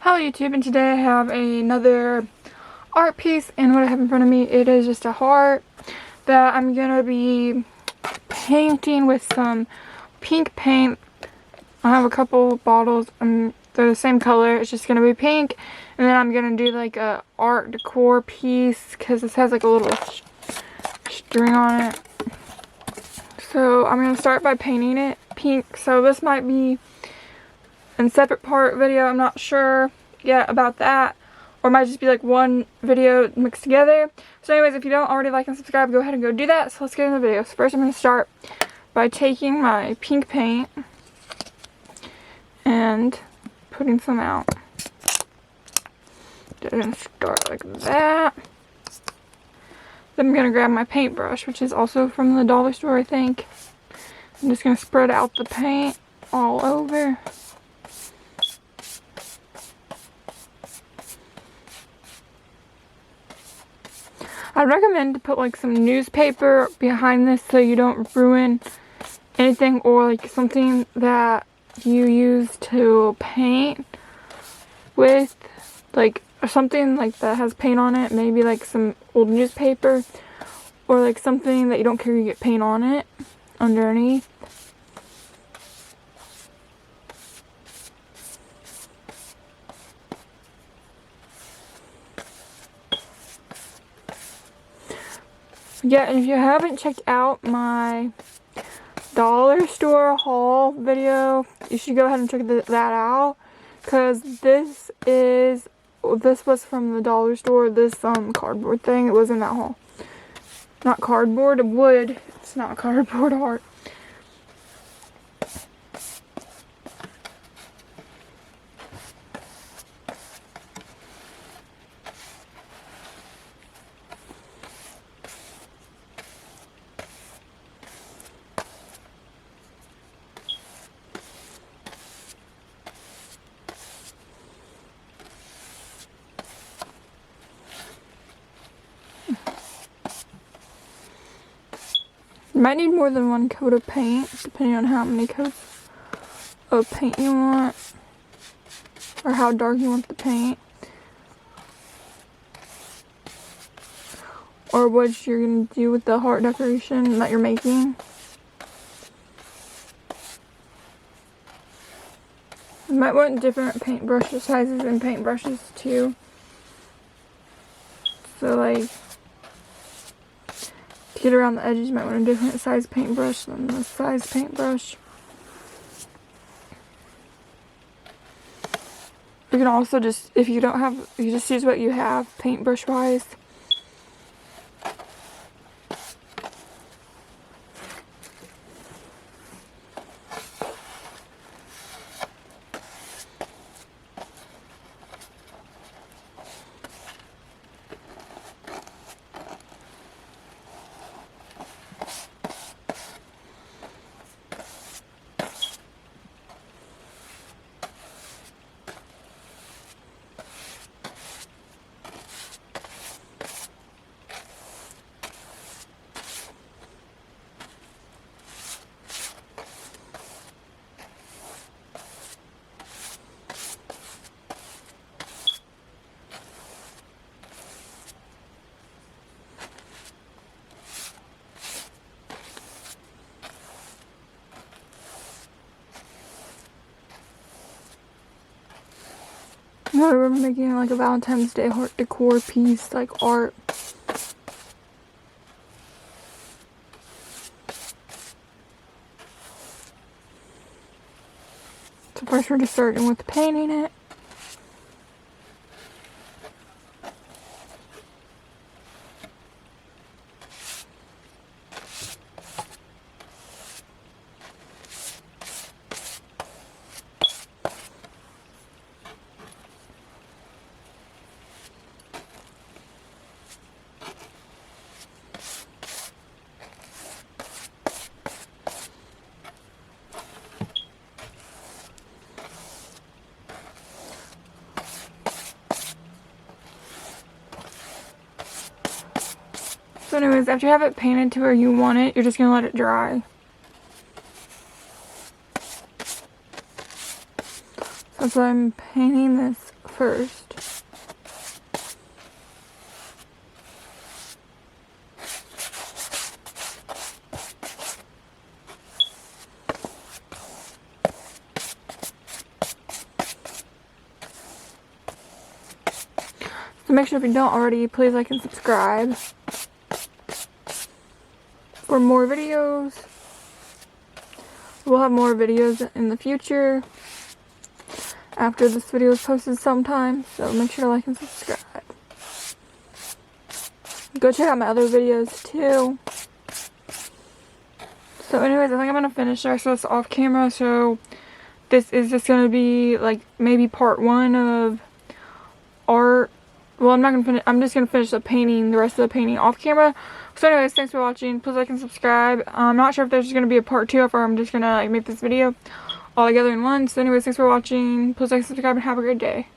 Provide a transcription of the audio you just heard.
Hello YouTube, and today I have another art piece, and what I have in front of me, it is just a heart that I'm going to be painting with some pink paint. I have a couple bottles, they're the same color, it's just going to be pink, and then I'm going to do like a art decor piece, because this has like a little string on it. So I'm going to start by painting it pink, so this might be in separate part video, I'm not sure yet about that, or it might just be like one video mixed together. So anyways, if you don't already like and subscribe, go ahead and go do that. So let's get into the video. So first I'm going to start by taking my pink paint and putting some out. I'm going to start like that. Then I'm going to grab my paintbrush, which is also from the dollar store, I think. I'm just going to spread out the paint all over. I'd recommend to put like some newspaper behind this so you don't ruin anything, or like something that you use to paint with, like, or something like that has paint on it, maybe like some old newspaper, or like something that you don't care you get paint on it underneath. Yeah, and if you haven't checked out my dollar store haul video, you should go ahead and check that out, because this was from the dollar store. This cardboard thing, it was in that haul. Not cardboard, wood. It's not cardboard art. You might need more than one coat of paint, depending on how many coats of paint you want, or how dark you want the paint, or what you're going to do with the heart decoration that you're making. You might want different paintbrush sizes and paintbrushes too. So like, to get around the edges, you might want a different size paintbrush than this size paintbrush. You can also just, if you don't have, you just use what you have paintbrush wise. No, we're making like a Valentine's Day heart decor piece, like art. So first we're just starting with painting it. So anyways, after you have it painted to where you want it, you're just going to let it dry. That's why I'm painting this first. So make sure if you don't already, please like and subscribe for more videos. We'll have more videos in the future after this video is posted sometime, so make sure to like and subscribe. Go check out my other videos too. So anyways, I think I'm going to finish the rest of this off camera, so this is just going to be like maybe part 1 of art. Well, I'm not going to finish, I'm just going to finish the painting, the rest of the painting off camera. So anyways, thanks for watching. Please like and subscribe. I'm not sure if there's going to be a part 2 or I'm just going to like make this video all together in one. So anyways, thanks for watching. Please like and subscribe and have a great day.